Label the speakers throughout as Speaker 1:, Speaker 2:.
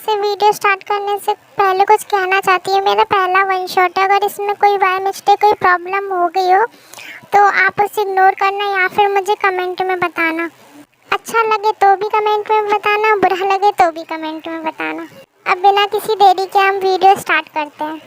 Speaker 1: से video start करने से पहले कुछ कहना चाहती हूँ। मेरा पहला वन शॉट है, अगर इसमें कोई बाय मिस्टेक कोई प्रॉब्लम हो गई हो तो आप उसे इग्नोर करना या फिर मुझे कमेंट में बताना। अच्छा लगे तो भी कमेंट में बताना, बुरा लगे तो भी कमेंट में बताना। अब बिना किसी देरी के हम वीडियो स्टार्ट करते हैं।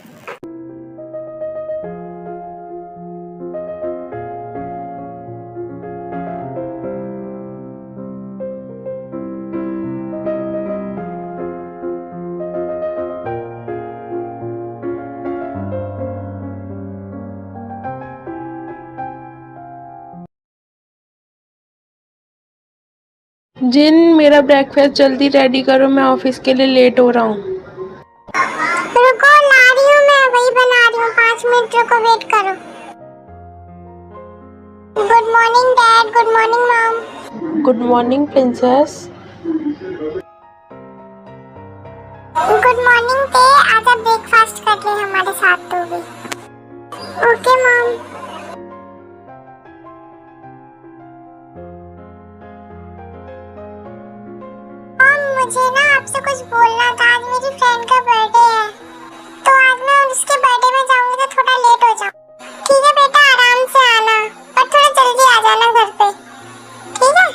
Speaker 2: जिन, मेरा ब्रेकफास्ट जल्दी रेडी करो, मैं ऑफिस के लिए लेट हो रहा हूँ।
Speaker 1: रुको, ला रही हूँ, मैं वही बना रही हूँ, 5 मिनट रुको, वेट करो। Good morning dad, good morning mom.
Speaker 2: Good morning princess.
Speaker 1: Good morning ते, आजा ब्रेकफास्ट कर ले हमारे साथ तो भी। Okay mom. मुझे ना आपसे कुछ बोलना था। आज मेरी फ्रेंड का बर्थडे है, तो आज मैं उसके बर्थडे में जाऊंगी तो थोड़ा लेट हो जाऊँ। ठीक है बेटा, आराम से आना, पर थोड़ा जल्दी आ जाना घर पे, ठीक है?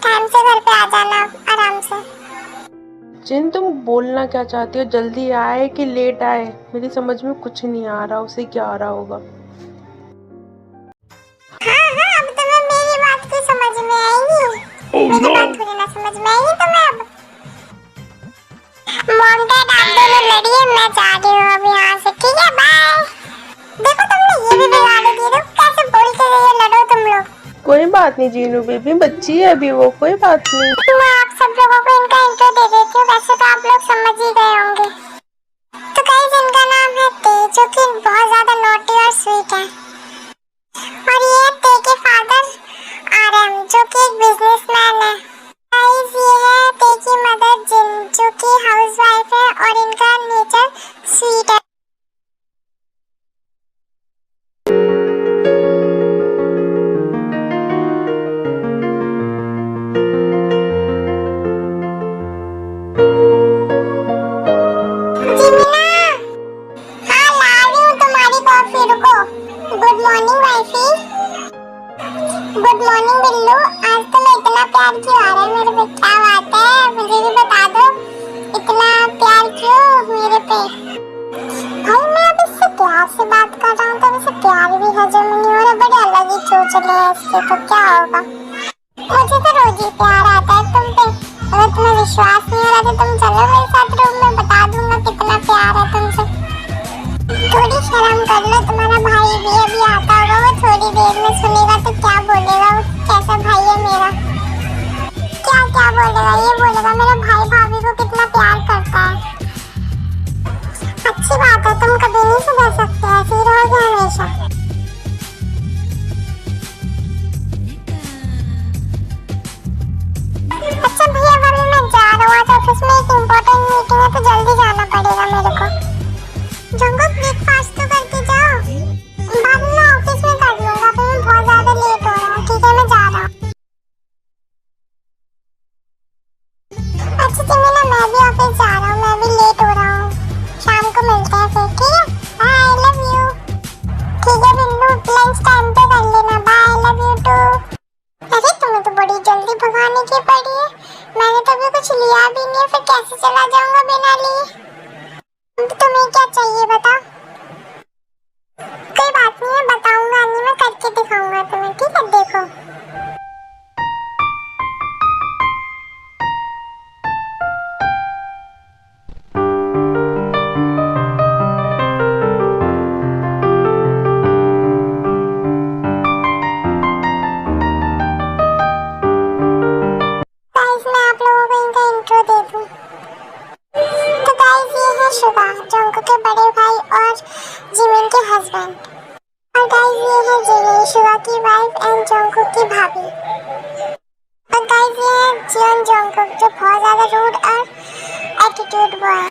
Speaker 1: टाइम से घर पे आ जाना, आराम से।
Speaker 2: जिन, तुम बोलना क्या चाहती हो? जल्दी आए कि लेट आए? मेरी समझ में कुछ नहीं आ रहा, उसे क्या आ रहा होगा।
Speaker 1: हाँ हाँ, अब तुम्हें मेरी बात की समझ में आएगी। मेरी बात थोड़ी ना समझ में आएगी तुम्हें अब। मॉम डैड आप दोनों लड़िए, मैं जा रही हूँ अब यहाँ से, ठीक है? बाय। देखो तुमने ये भी बिगाड़ दिया, देखो कैसे बोलते रहिए, लड़ो तुम लोग।
Speaker 2: कोई बात नहीं जीनू बेबी, बच्ची है अभी वो, कोई बात नहीं।
Speaker 1: मैं आप सब लोगों को इनका इंट्रो दे देती हूँ, वैसे तो आप लोग समझ ही गए होंगे। तो गाइस, इनका नाम है ते, जो कि बहुत ज्यादा नॉटी और स्वीट है। और ये है ते के फादर आरएम, जो कि एक बिजनेसमैन है। गाइस, ये है ते की मदर जिन, जो कि हाउसवाइफ है, और इनका नेचर स्वीट है। Good morning wifey. Good morning Billu. आज तो मैं इतना प्यार क्यों आ रहा है मेरे पे? क्या बात है, मुझे भी बता दो, इतना प्यार क्यों मेरे पे? भाई मैं अब इससे प्यार से बात कर रहा हूँ, तब इसे प्यार भी हजम नहीं हो रहा। बड़े अलग ही चोचले हैं इसके, तो क्या होगा? मुझे तो रोज ही प्यार आता है तुम पे। अगर तुम्हें विश्वास नहीं हो रहा तो तुम चलो मेरे साथ रूम में, बता दूंगा कितना प्यार है तुमसे। थोड़ी शर्म कर लो, तुम्हारा भाई भी अभी आता होगा, वो थोड़ी देर में सुनेगा तो क्या बोलेगा? वो कैसा भाई है मेरा? क्या क्या बोलेगा? ये बोलेगा मेरा भाई भाभी को कितना प्यार करता है। अच्छी बात है, तुम कभी नहीं सुधर सकते, ऐसे ही रहोगे हमेशा। अच्छा भैया, अभी मैं जा रहा हूँ, आज ऑफिस में एक इम्पोर्टेंट मीटिंग है, तो जल्दी जाना पड़ेगा मेरे को। जंगल ब्रेकफास्ट तो करके जाओ, बाद में ऑफिस में कर लूंगा, अभी मैं बहुत ज्यादा लेट हो रहा हूँ, ठीक है? मैं जा रहा हूँ। अच्छा जिमिना, मैं भी ऑफिस जा रहा हूँ, मैं भी लेट हो रहा हूँ, शाम को मिलते हैं फिर, ठीक है? Bye, I love you. ठीक है बिल्लू, लंच टाइम पे कर लेना, bye, I love you too. अरे तुम्हें तो बड़ी जल्दी भगाने की पड़ी है, मैंने तो अभी कुछ लिया भी नहीं है, फिर कैसे चला जाऊंगा बिना लिए? तुम्हें क्या चाहिए बताओ? कोई बात नहीं है, बताऊंगा नहीं, मैं करके दिखाऊंगा तुम्हें, ठीक है? देखो। गाइस, मैं आप लोगों को इनका इंट्रो दे दूं। तो गाइस, ये है शुगा, जंगू के बड़े भाई और जिमिन के हस्बैंड। और गाइस, ये है जिमिन, शुगा की वाइफ एंड जंगू की भाभी। और गाइस, ये है जियोन जंगकुक, जो बहुत ज्यादा रूड और एटीट्यूड बॉय है।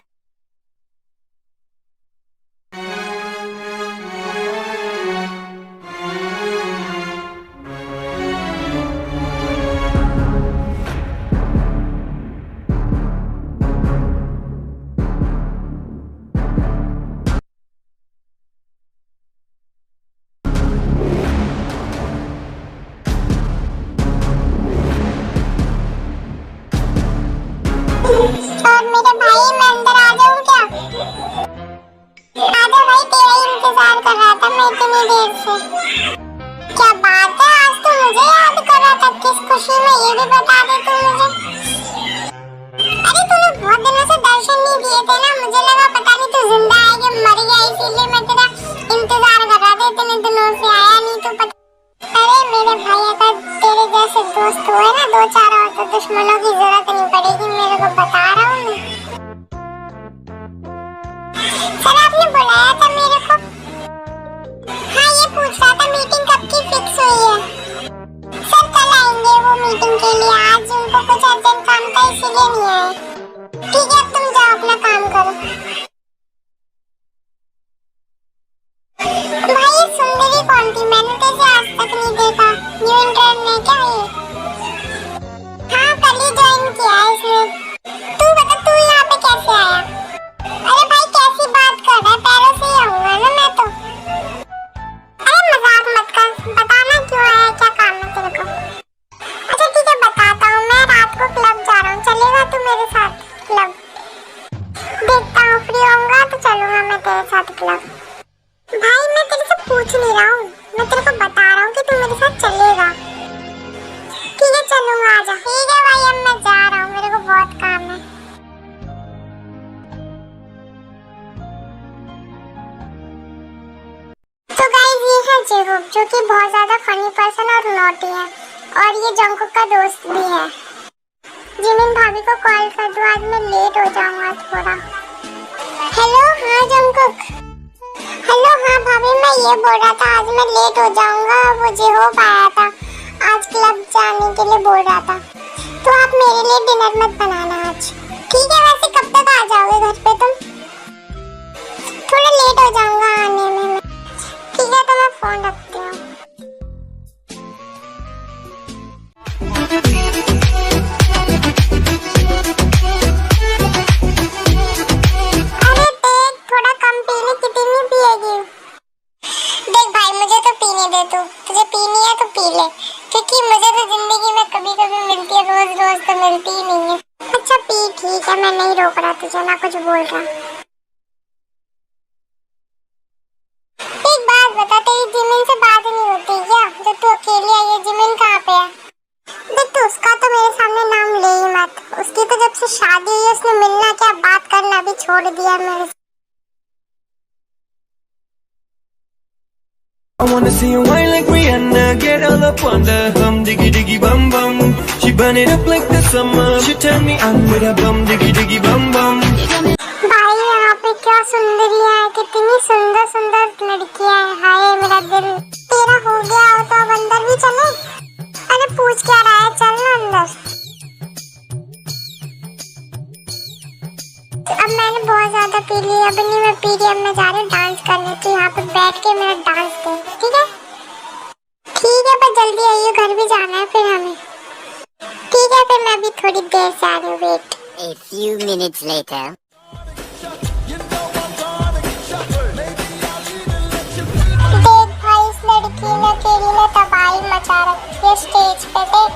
Speaker 1: और मेरे भाई मैं अंदर आ जाऊं क्या? आजा भाई, तेरा ही इंतजार कर रहा था मैं इतनी देर से। क्या बात है, आज तो मुझे याद कर रहा था, किस खुशी में ये भी बता दे तू मुझे। अरे तूने बहुत दिनों से दर्शन नहीं दिए थे ना, मुझे लगा पता नहीं तू जिंदा है कि मर गया, इसीलिए मैं तेरा इंतजार कर रहा था, इतने दिनों से आया नहीं तो पता। अरे मेरे भाई, अगर तेरे जैसे दोस्त हुए ना दो चार और तो दुश्मनों की जरूरत नहीं पड़ेगी, मेरे को बता रहा हूँ मैं। सर आपने बुलाया था मेरे को? हाँ, ये पूछ रहा था मीटिंग कब की फिक्स हुई है। सर कल आएंगे वो मीटिंग के लिए, आज उनको कुछ अर्जेंट काम था इसीलिए नहीं आए। ठीक है, अब तुम जाओ अपना काम करो। भाई ये सुंदरी कौन थी? मैंने तो इसे आज तक नहीं देखा, न्यू इंटर्न है क्या ये? हाँ, कल ही ज्वाइन किया है इसने। तू बता, तू यहाँ पे कैसे आया? अरे भाई कैसी बात कर रहा है, पैरों से ही आऊंगा ना मैं तो। अरे मजाक मत कर, बताना क्यों आया, क्या काम है तेरे को? अच्छा ठीक है बताता हूँ, मैं रात को क्लब जा रहा हूँ, चलेगा तू मेरे साथ क्लब? देखता हूँ, फ्री होऊंगा तो चलूंगा मैं तेरे साथ क्लब। भाई मैं तेरे से पूछ नहीं रहा हूँ, मैं तेरे को बता रहा हूँ कि तू मेरे साथ चलेगा। ठीक है चलूंगा, आजा। ठीक है भाई, अब मैं जा रहा हूँ, मेरे को बहुत काम है। तो गाइस ये है जेहोब, जो कि बहुत ज्यादा फनी पर्सन और नॉटी है, और ये जंकुक का दोस्त भी है। जिमिन भाभी को कॉल कर दो, आज मैं लेट हो जाऊंगा थोड़ा। हेलो, हाँ जंकुक। हेलो, हाँ भाभी, मैं ये बोल रहा था आज मैं लेट हो जाऊंगा, वो जेहोब आया था आज क्लब जाने के लिए बोल रहा था, तो आप मेरे लिए डिनर मत बनाना आज। ठीक है, वैसे कब तक आ जाओगे घर पे तुम? थोड़ा लेट हो जाऊंगा आने में मैं। ठीक है, तो मैं फोन रखती हूँ। अरे देख, थोड़ा कम पी ले, कितनी पिएगी? देख भाई, मुझे तो पीने दे, तू तुझे पीनी है तो पी ले, क्योंकि मुझे तो जिंदगी में कभी कभी मिलती है, रोज रोज तो मिलती ही नहीं है। अच्छा पी, ठीक है, मैं नहीं रोक रहा तुझे, ना कुछ बोल रहा। एक बात बता, तेरी जिमिन से बात नहीं होती क्या? जब तू अकेली आई है, जिमिन कहाँ पे है? देख तू उसका तो मेरे सामने नाम ले ही मत, उसकी तो जब से शादी हुई है उसने मिलना क्या बात करना भी छोड़ दिया मेरे से।
Speaker 3: I wanna see you whine like Rihanna, get all up on the hum, diggy diggy bum bum. She burn it up like the summer. She turn me on with a bum, diggy diggy bum bum.
Speaker 1: भाई यहाँ पे क्या सुंदरियाँ हैं, कितनी सुंदर सुंदर लड़कियाँ हैं। हाय मेरा दिल तेरा हो गया हो तो अब अंदर भी चले? अरे पूछ क्या रहा है, चल ना अंदर। अब मैंने बहुत ज्यादा पी ली, अब नहीं मैं पी रही, अब मैं जा रही हूँ डांस करने, तो यहाँ पे बैठ के मेरा डांस दे। ठीक है? ठीक है, पर जल्दी आइए, घर भी जाना है फिर हमें। ठीक है, फिर मैं अभी थोड़ी देर से आ रही हूँ, wait.
Speaker 4: A few minutes later.
Speaker 1: देख भाई, इस लड़की ने तेरी ने तबाही मचा रखी है स्टेज पे, देख।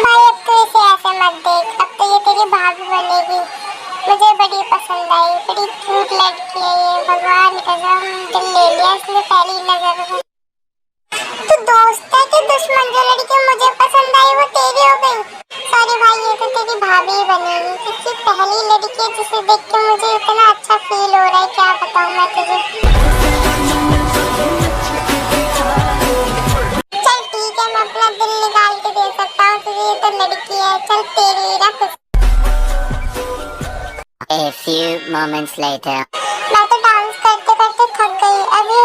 Speaker 1: भाई अब तो इसे ऐसे मत देख, अब तो ये तेरी भाभी बनेगी। मुझे बड़ी पसंद आई, बड़ी क्यूट लड़की है ये, भगवान कसम दिल ले लिया इसने पहली नजर में। तो दोस्त है कि दुश्मन? जो लड़की मुझे पसंद आई वो तेरी हो गई? सॉरी भाई, ये तो तेरी भाभी ही बनेगी, क्योंकि पहली लड़की है जिसे देख के मुझे इतना अच्छा फील हो रहा है, क्या बताऊं मैं तुझे। चल ठीक है, मैं अपना दिल निकाल के दे सकता हूँ तुझे, ये तो लड़की है, चल तेरी रख।
Speaker 4: A few moments later.
Speaker 1: मैं तो डांस करते करते थक गई, अभी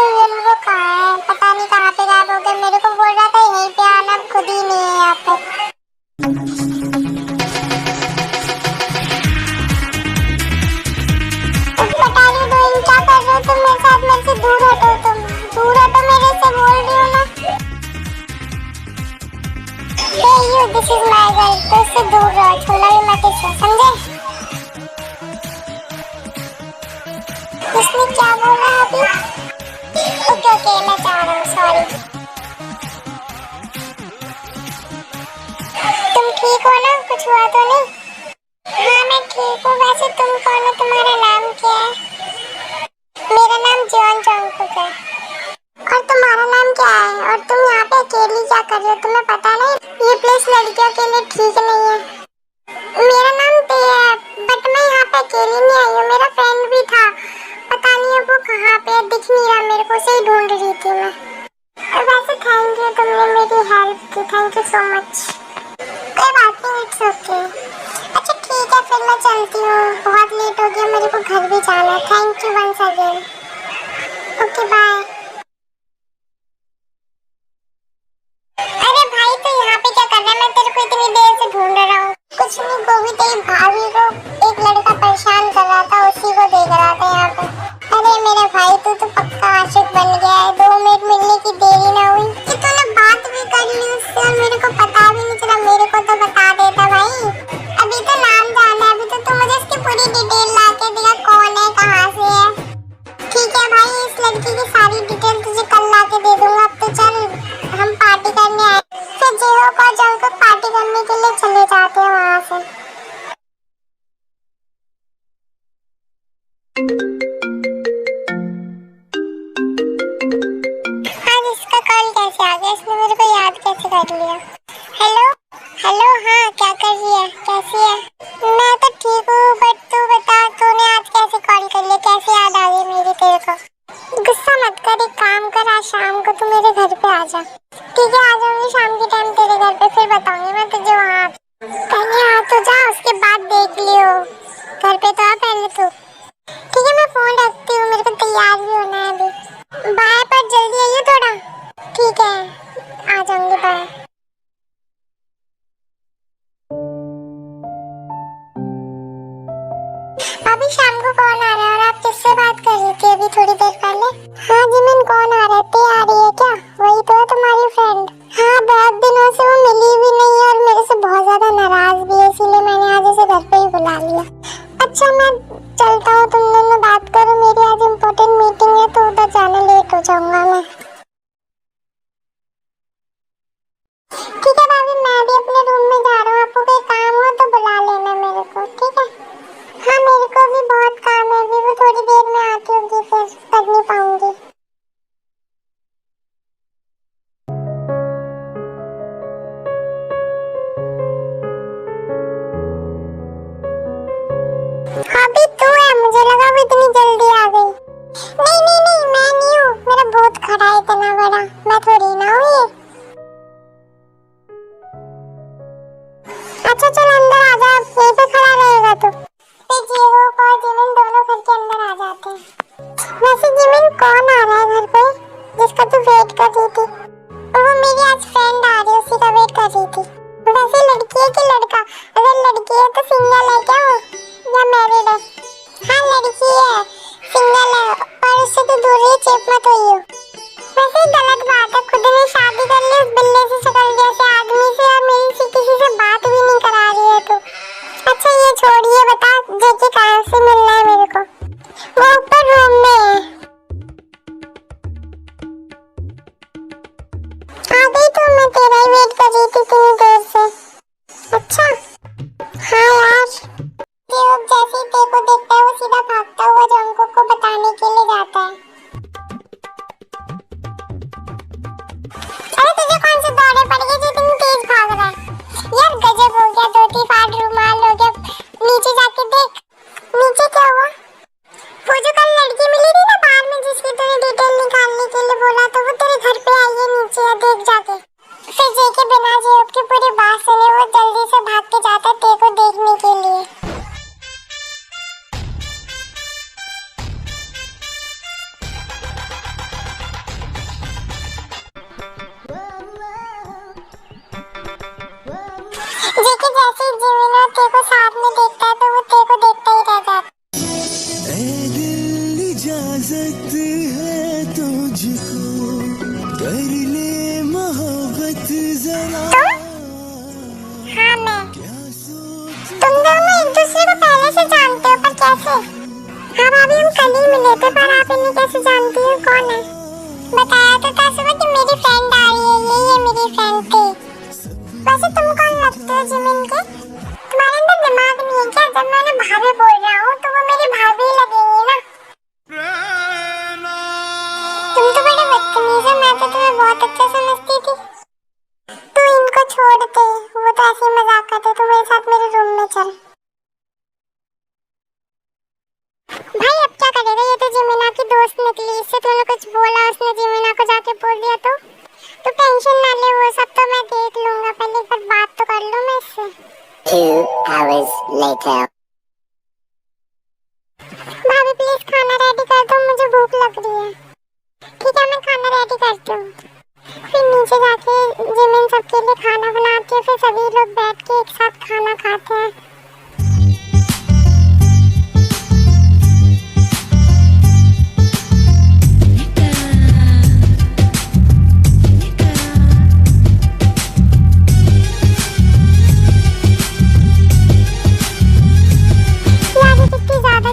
Speaker 1: वो कहाँ है, पता नहीं कहाँ पे गायब हो गया। मेरे को बोल रहा था यहीं पे आना, अब खुद ही नहीं है यहाँ पे। बता रही डूइंग, क्या कर रहे हो तुम मेरे साथ? मेरे से दूर हटो, तुम दूर हटो मेरे से, बोल रही हो ना। Hey you, this is my girl, तो इससे दूर रहो, छूना भी मत इसे, समझे? किसने क्या बोला अभी? ओके ओके मैं जा रहा हूँ, सॉरी। तुम ठीक हो ना, कुछ हुआ तो नहीं? हाँ मैं ठीक हूँ। वैसे तुम कौन हो, तुम्हारा नाम क्या है? मेरा नाम जॉन जॉनकुक है। और तुम्हारा नाम क्या है? और तुम यहाँ पे अकेली क्या कर रही हो? तुम्हें पता नहीं ये प्लेस लड़कियों के लिए ठीक नहीं है। मेरा नाम पे है, बट मैं यहाँ पे अकेली नहीं आई हूँ, मेरा फ्रेंड भी था, पता नहीं अब वो कहाँ पे है, दिख नहीं रहा मेरे को, उसे ही ढूंढ रही थी मैं। और वैसे थैंक यू, तुमने मेरी हेल्प की, थैंक यू सो मच। कोई बात नहीं, इट्स ओके। अच्छा ठीक है फिर मैं चलती हूँ, बहुत लेट हो गया, मेरे को घर भी जाना है। Thank you once again. Okay bye. अरे भाई तू यहाँ पे क्या कर रहा है? मैं तेरे को इतनी देर से ढूंढ रहा हूँ। कुछ नहीं, गोभी तेरी भाभी को एक लड़का परेशान कर रहा था, उसी को देख रहा था यहाँ पे। अरे मेरे भाई तू तो पक्का आशिक बन गया है, 2 मिनट मिलने की देरी ना हुई कि तूने बात भी कर ली उससे, और मेरे को पता भी नहीं चला। मेरे को तो बता देता भाई, अभी तो नाम जाना है, अभी तो तू मुझे इसकी पूरी डिटेल ला के देगा, कौन है कहाँ से है। ठीक है भाई, इस लड़की की सारी डिटेल तुझे कल ला के दे दूंगा। अब तो चल हम पार्टी करने आए, फिर जेहो को जंग पार्टी करने के लिए चले जाते हैं वहाँ से। आज इसका कॉल कैसे आ गया? इसने मेरे को याद कैसे कर लिया? हेलो हेलो, हाँ क्या कर रही है, कैसी है? मैं तो ठीक हूँ, बट तू बता, तूने आज कैसे कॉल कर लिया, कैसे याद आ गई मेरी तेरे को? गुस्सा मत कर, एक काम कर, आज शाम को तू मेरे घर पे आ जा। ठीक है, आ जाऊंगी शाम के टाइम तेरे घर पे, फिर बताऊंगी मैं तुझे वहाँ। पहले आ तो जा, उसके बाद देख लियो। घर पे तो आ पहले तू। ठीक है मैं फोन रखती हूँ, मेरे को तैयार भी होना है अभी। बाय, पर जल्दी आइए थोड़ा। ठीक है आ जाऊंगी, बाय। अभी शाम को कौन आ रहा है और आप किससे बात कर रही थी अभी थोड़ी देर पहले? हाँ जिमिन, कौन आ रहा है? ते आ रही है क्या? वही तो है तुम्हारी फ्रेंड। हाँ बहुत दिनों से वो मिली भी नहीं है और मेरे से बहुत ज्यादा नाराज भी है, इसीलिए मैंने आज उसे घर पे ही बुला लिया। अच्छा मैं चलता हूँ, तुम दोनों बात करो, मेरी आज इम्पोर्टेंट मीटिंग है तो उधर जाने लेट हो जाऊंगा मैं। ठीक है भाभी, मैं भी अपने रूम में जा रहा हूँ, आपको कोई काम हो तो बुला लेना मेरे को, ठीक है? हाँ मेरे को भी बहुत काम है, अभी वो थोड़ी देर में आती होगी, फिर कर नहीं पाऊंगी। अभी तू है, मुझे लगा वो इतनी जल्दी आ गई। नहीं नहीं नहीं, मैं नहीं हूँ, मेरा भूत खड़ा है इतना बड़ा, मैं थोड़ी ना हूँ ये। अच्छा चल अंदर आ जा, यहीं पे खड़ा रहेगा तू। फिर जीहो और जिमिन दोनों घर के अंदर आ जाते हैं। वैसे जिमिन कौन आ रहा है घर पे जिसका तू वेट कर रही थी? वो मेरी आज फ्रेंड आ रही है, उसी का वेट कर रही थी। वैसे लड़की है कि लड़का? अगर लड़की है तो सिंगल है क्या वो, या मैरिड है? हाँ लड़की है, सिंगल है, पर उससे तो दूर ही चेप मत होइयो। वैसे गलत बात है, खुद ने शादी कर ली उस बिल्ले से, शक्ल जैसे आदमी से, और मेरी किसी से बात भी नहीं करा रही है तू। अच्छा ये छोड़िए, बता जेके कहाँ से मिलना है मेरे को? वो ऊपर रूम में है। आ गई तो मैं तेरा ही वेट कर रही थी इतनी देर से। अच्छा हाँ यार, जेहोक जैसे ही तेको देखता है वो सीधा भागता हुआ जंगकुक को बताने के लिए जाता है। अरे तुझे कौन से दौरे पड़ गए जो इतनी तेज भाग रहा है? यार गजब हो गया, 2-3 रुमाल हो गया। नीचे जाके देख, नीचे क्या हुआ? वो जो कल लड़की मिली थी ना बाहर में, जिसकी तूने डिटेल निकालने के लिए बोला, तो वो तेरे घर पे आई है नीचे, देख जाके। फिर जेके बिना जेहोक की पूरी बात सुने वो जल्दी से भाग के जाता है तेको देखने के लिए। जेके जैसे ही जिमिन और तेको साथ में देखता है तो वो तेको देखता ही रह जाता है।
Speaker 3: ऐ दिल इजाजत है तुझको, कर ले मोहब्बत जरा।
Speaker 1: हाँ मैं, तुम दोनों एक दूसरे को पहले से जानते हो, पर कैसे? हाँ भाभी हम कल ही मिले थे, पर आप इन्हें कैसे जानती हो, कौन है? बताया तो था सुबह कि मेरी फ्रेंड आ रही है, ये मेरी फ्रेंड थी। वैसे तुम कौन लगते हो जिमिन के? तुम्हारे अंदर दिमाग नहीं है क्या? जब मैं उन्हें भाभी बोल रहा हूँ तो वो मेरी भाभी ही लगेंगी ना। तुम तो बड़े बदतमीज हो, मैं तो तुम्हें बहुत अच्छा समझती थी। तू इनको छोड़ दे, वो तो ऐसे ही मजाक करते। तू मेरे साथ मेरे रूम में चल। भाई अब क्या करेगा, ये तो जिमिना की दोस्त निकली, इससे तूने कुछ बोला, उसने जिमिना को जाके बोल दिया तो टेंशन ना ले, वो सब तो मैं देख लूंगा। पहले एक बार बात तो कर लूं मैं इससे।
Speaker 4: 2 hours later.
Speaker 1: भाभी प्लीज खाना रेडी कर दो, मुझे भूख लग रही है। ठीक है, मैं खाना रेडी करती हूँ। फिर नीचे जाके जिमिन सबके लिए खाना बनाती है, फिर सभी लोग बैठ के एक साथ खाना खाते हैं।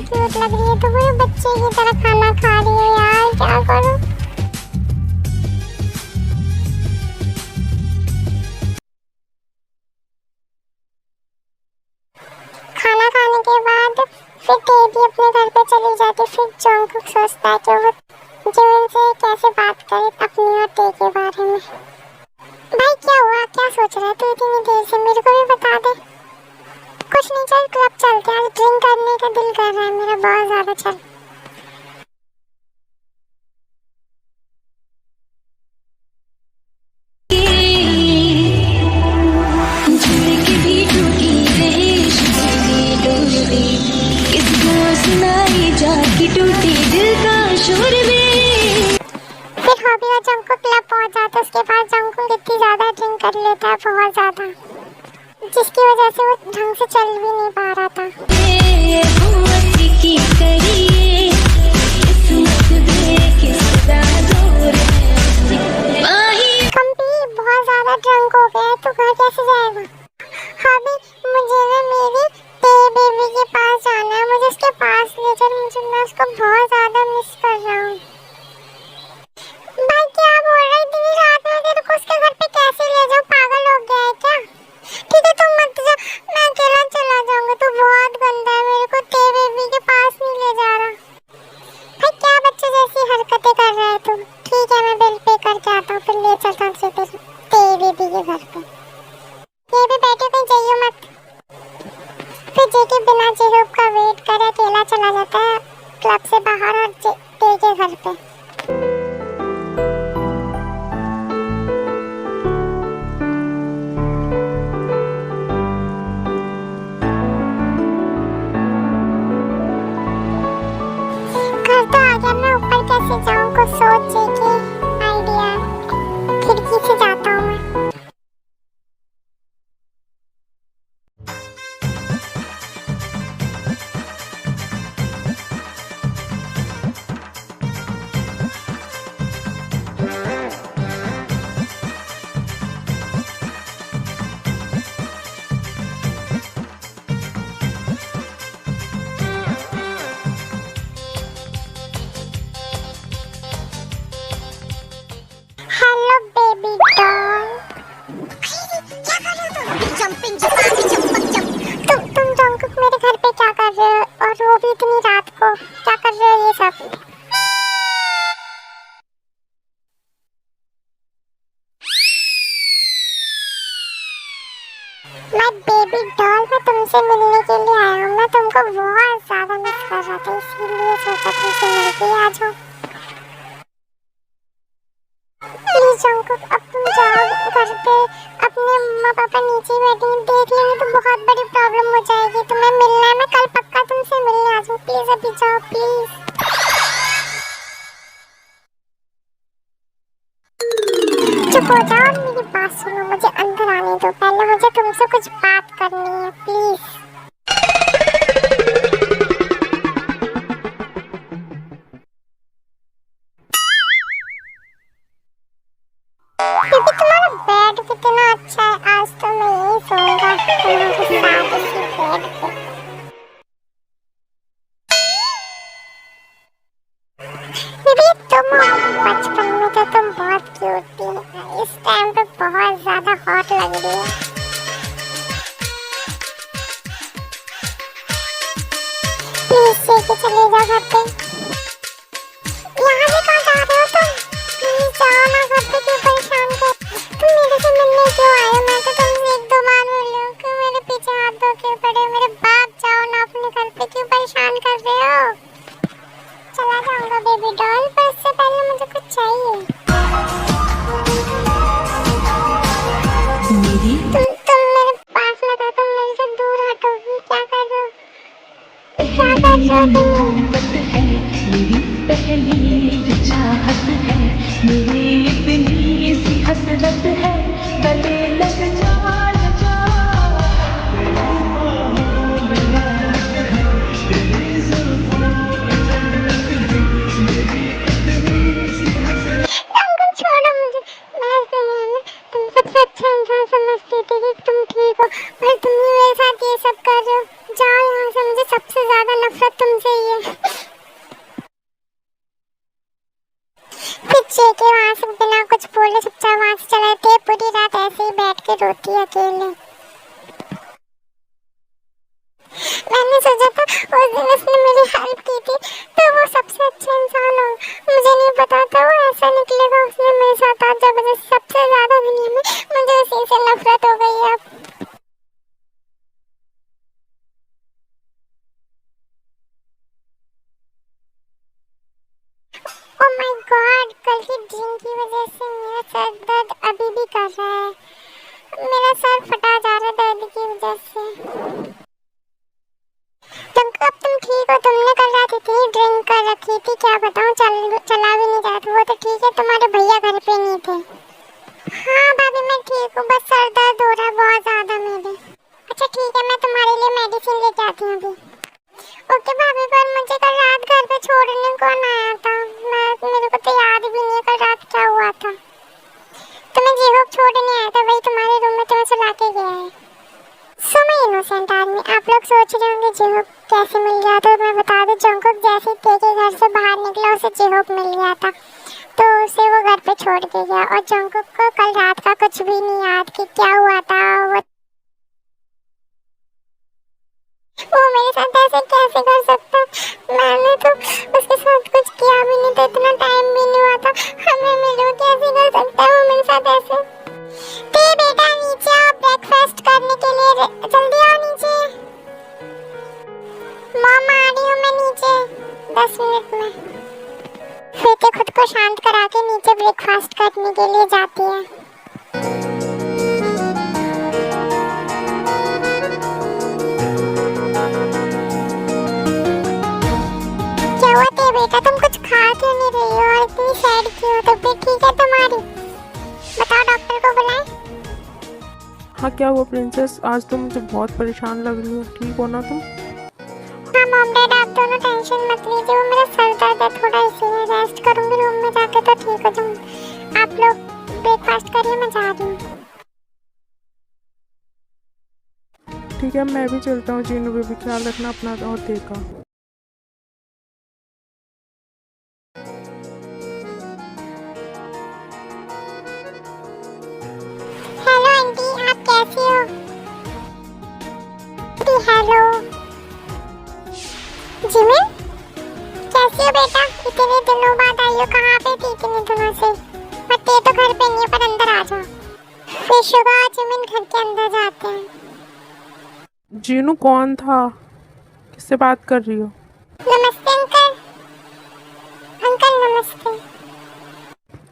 Speaker 1: क्यूट लग रही है, तो वो बच्चे की तरह खाना खा रही है यार, क्या करूं? खाना खाने के बाद फिर टेडी अपने घर पे चली जाती। फिर जंगकुक सोचता है कि वो जिमिन से कैसे बात करे अपनी और टे के बारे में। भाई क्या हुआ, क्या सोच रहा है तू इतनी देर से? मेरे को भी बता दे। कुछ नहीं, चल क्लब चलते हैं, आज ड्रिंक करने का दिल कर रहा है मेरा बहुत ज्यादा। चल फिर हॉबी और जंगकुक क्लब पहुंच जाता है। उसके पास जंगकुक इतनी ज्यादा ड्रिंक कर लेता है, बहुत ज्यादा, जिसकी वजह से वो ढंग से चल भी नहीं पा रहा था। कंपी बहुत ज्यादा ड्रंक हो गया है, तो घर कैसे जाएगा? हॉबी, मुझे ना मेरी बेबी के पास जाना है, मुझे उसके पास ले चल, मुझे मैं उसको बहुत ज्यादा मिस कर रहा हूँ। भाई क्या बोल रहा है, इतनी रात में तेरे को उसके घर पे कैसे ले जाऊँ? पागल हो गया है क्या? ठीक है तुम मत जा, मैं अकेला चला जाऊंगा। तू बहुत गंदा है, मेरे को तेरे बेबी के पास नहीं ले जा रहा। भाई क्या बच्चे जैसी हरकतें कर रहा है तू? ठीक है मैं बिल पे करके आता हूँ, फिर ले चलता हूँ तेरे बेबी के घर पे। ये भी बैठे, कहीं जाइए मत। फिर जेके बिना जेहूब का वेट करे अकेला चला जाता है क्लब से बाहर और टे के घर पे। कैसे जाऊं कुछ सोच के आइडिया। खिड़की से जाता हूँ मैं। तुम जंगकुक मेरे घर पे क्या कर रहे हो, और वो भी इतनी रात को? क्या कर रहे हो ये सब? मैं बेबी डॉल, मैं तुमसे मिलने के लिए आया हूँ। मैं तुमको बहुत ज्यादा मिस कर रहा था, इसीलिए सोचा तुमसे मिलके आ जाओ। प्लीज जंगकुक, अब तुम जाओ घर पे, अपने मम्मा पापा नीचे बैठे हैं, देख लेंगे तो बहुत बड़ी प्रॉब्लम हो जाएगी। तुम्हें मिलना है, मैं कल पक्का तुमसे मिलने आ जाऊँ। प्लीज अभी जाओ प्लीज। चुप हो जाओ और मेरी बात सुनो, मुझे अंदर आने दो। पहले मुझे तुमसे कुछ बात करनी है, प्लीज। क्योंकि तुम्हारा बेड कितना अच्छा है, आज तो मैं यही सोऊंगा तुम्हारे साथ इसी बेड पे। बहुत क्यूट थी, इस टाइम पे बहुत ज्यादा हॉट लग रही है। प्लीज लेके चले जाओ घर पे। यहाँ से कहाँ जा रहे हो तुम? प्लीज जाओ ना घर पे, क्यों परेशान कर? तुम मेरे से मिलने क्यों आए हो? मैं तो तुमसे 1-2 बार मिली हूँ, क्यों मेरे पीछे हाथ धो के पड़े हो? मेरे बाप जाओ ना अपने घर पे, क्यों परेशान कर रहे हो? चला जाऊंगा बेबी डॉल, पर इससे पहले मुझे कुछ चाहिए। तुम मेरे पास लगा, तुम मेरे से दूर हटोगी? क्या कर रहे हो? क्या कर रहे हो तुम?
Speaker 5: मेरी पहली चाहत है, मेरी इतनी सी हसरत है, गले लग जा जा।
Speaker 1: अंकल छोड़ो मुझे, मैं इस दुनिया में तुम सबसे अच्छा इंसान समझती थी कि तुम ठीक हो, पर तुम ही मेरे साथ ये सब कर रहे हो। जाओ यहाँ से, मुझे सबसे ज्यादा नफरत तुमसे ही है। फिर के वहाँ से बिना कुछ बोले चुपचाप वहाँ से चले जाते, पूरी रात ऐसे ही बैठ के रोती है अकेले। मैंने सोचा था उस दिन उसने मेरी हेल्प की थी तो वो सबसे अच्छा इंसान हो, मुझे नहीं पता था वो ऐसा निकलेगा। उसने मेरे साथ आज जबरदस्ती सबसे ज्यादा दुनिया में मुझे उसी से नफरत हो गई है अब। ओह माय गॉड, कल की ड्रिंक की वजह से मेरा सर दर्द अभी भी कर रहा है। मेरा सर फटा जा रहा है दर्द की वजह से। अब तुम ठीक हो? तुमने कल रात इतनी ड्रिंक कर रखी थी, क्या बताऊं, चला भी नहीं जाता। वो तो ठीक है, तुम्हारे भैया घर पे नहीं थे। हाँ भाभी मैं ठीक हूँ, बस सर दर्द हो रहा है बहुत ज्यादा मेरे। अच्छा ठीक है, मैं तुम्हारे लिए मेडिसिन लेके आती हूँ अभी। ओके भाभी, पर मुझे कल रात घर पे छोड़ने कौन आया था? मेरे को तो याद भी नहीं है कल रात क्या हुआ था। तुम्हें जेहोक छोड़ने आया था, वही तुम्हारे रूम में तुम्हें सुला के गया है। सो मैं इनोसेंट आदमी, आप लोग सोच रहे होंगे जेहोक कैसे मिल गया, तो मैं बता दूं जंगकुक जैसे थे के घर से बाहर निकला उसे जेहोक मिल गया था, तो उसे वो घर पे छोड़ के गया। और जंगकुक को कल रात का कुछ भी नहीं याद कि क्या हुआ था। वो मेरे साथ ऐसे कैसे कर सकता? मैंने तो उसके साथ कुछ किया भी नहीं था, इतना टाइम भी नहीं हुआ था हमें मिलो, कैसे कर सकता है वो मेरे साथ ऐसे? ते बेटा नीचे आओ ब्रेकफास्ट करने के लिए, जल्दी आओ नीचे। मॉम आ रही हूँ मैं नीचे 10 मिनट में। फिर ते खुद को शांत करा के नीचे ब्रेकफास्ट करने के लिए जाती है। क्या हुआ ते बेटा, तुम कुछ खा क्यों नहीं रही हो और इतनी सैड क्यों हो? तबीयत ठीक है तुम्हारी? बताओ डॉक्टर को बुलाएं।
Speaker 2: हाँ क्या हुआ प्रिंसेस, आज तो मुझे बहुत परेशान लग रही हो, ठीक हो ना तुम?
Speaker 1: हाँ मॉम डैड, आप दोनों टेंशन मत लीजिए, वो मेरा सर दर्द है थोड़ा, इसीलिए रेस्ट करूंगी रूम में जाके तो ठीक हो जाऊंगी। आप लोग ब्रेकफास्ट करिए, मैं जा रही हूँ।
Speaker 2: ठीक है, मैं भी चलता हूँ। जीनू बेबी ख्याल रखना अपना और देखा।
Speaker 1: हेलो आंटी, आप कैसी हो? हेलो जिमिन, कैसी हो बेटा? इतने दिनों बाद आई हो, कहाँ पे थी इतने दिनों से? पर ते तो घर पे नहीं है, पर अंदर आ जाओ। फिर शुगा और जिमिन घर के अंदर जाते हैं।
Speaker 2: जीनू कौन था, किससे बात कर रही हो?
Speaker 1: नमस्ते अंकल। अंकल नमस्ते।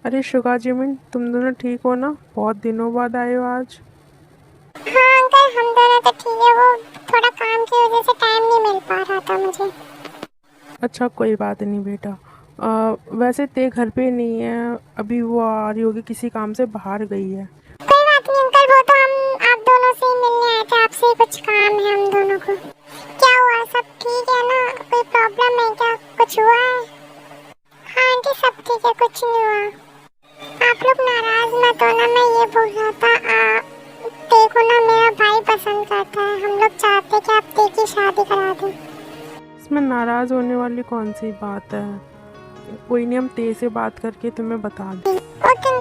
Speaker 2: अरे शुगा जिमिन, तुम दोनों ठीक हो ना? बहुत दिनों बाद आए हो आज।
Speaker 1: हाँ अंकल, हम दोनों तो ठीक है, वो थोड़ा काम की वजह से टाइम नहीं मिल पा रहा था मुझे।
Speaker 2: अच्छा कोई बात नहीं बेटा। वैसे ते घर पे नहीं है अभी, वो आ रही होगी, किसी काम से बाहर गई है।
Speaker 1: कोई बात नहीं अंकल, वो तो हम आप दोनों से ही मिलने आए थे, आपसे ही कुछ काम है हम दोनों को। क्या हुआ, सब ठीक है ना? कोई प्रॉब्लम है क्या, कुछ हुआ है? हाँ आंटी सब ठीक है, कुछ नहीं हुआ। आप लोग नाराज मत होना, मैं ये बोल रहा था देखो ना, मेरा भाई पसंद करता है, हम लोग चाहते कि आप ते की शादी करा दें।
Speaker 2: इसमें नाराज़ होने वाली कौन सी बात है? कोई नहीं, हम ते से बात करके तुम्हें बता दें।
Speaker 1: ओके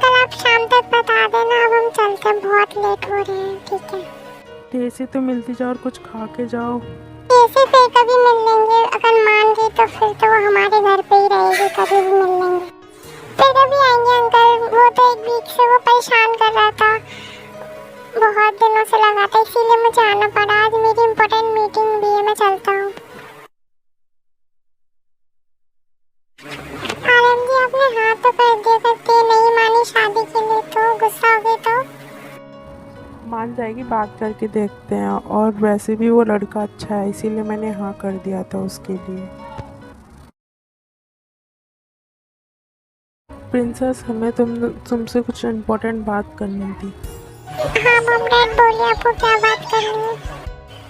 Speaker 1: शाम तक बता देना। अब हम चलते हैं, बहुत लेट हो रहे हैं। ठीक है,
Speaker 2: देर से तो मिलती जाओ और कुछ खा के जाओ।
Speaker 1: ऐसे फिर कभी मिल लेंगे। अगर मान गई तो फिर तो वो हमारे घर पे ही रहेगी, कभी भी मिल लेंगे। फिर कभी आएंगे अंकल। वो तो एक वीक से वो परेशान कर रहा था, बहुत दिनों से लगा था, इसीलिए मुझे आना पड़ा। आज मेरी इम्पोर्टेंट मीटिंग भी है, मैं चलता हूँ। आनंद जी, आपने हाँ तो कर दिया, करते नहीं मानी शादी के लिए तो गुस्सा हो गई तो?
Speaker 2: मान जाएगी, बात करके देखते हैं। और वैसे भी वो लड़का अच्छा है, इसीलिए मैंने हाँ कर दिया था उसके लिए। प्रिंसेस, हमें तुमसे कुछ इम्पोर्टेंट बात करनी थी।
Speaker 1: हाँ मॉम डैड, बोलिए आपको क्या बात करनी है?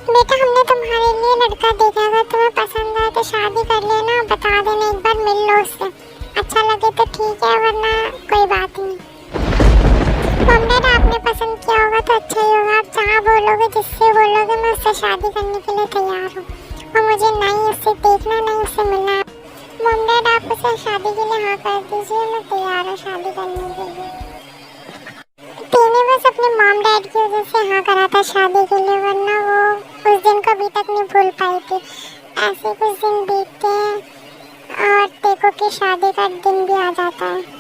Speaker 1: बेटा, हमने तुम्हारे लिए लड़का देखा, अगर तुम्हें पसंद आए तो शादी कर लेना। बता देना, एक बार मिल लो उससे, अच्छा लगे तो ठीक है, वरना कोई बात नहीं। मॉम डैड, आपने पसंद किया होगा तो अच्छा ही होगा। आप जहाँ बोलोगे, जिससे बोलोगे, मैं उससे शादी करने के लिए तैयार हूँ। और मुझे ना ही उससे देखना, ना ही उससे मिलना। मॉम डैड, आप उसे शादी के लिए हाँ कर दीजिए, मैं तैयार हूँ शादी करने के लिए। मैंने बस अपने मॉम डैड की वजह से हाँ करा था शादी के लिए, वरना वो उस दिन को अभी तक नहीं भूल पाई थी। ऐसे कुछ दिन बीतते हैं और देखो कि शादी का दिन भी आ जाता है।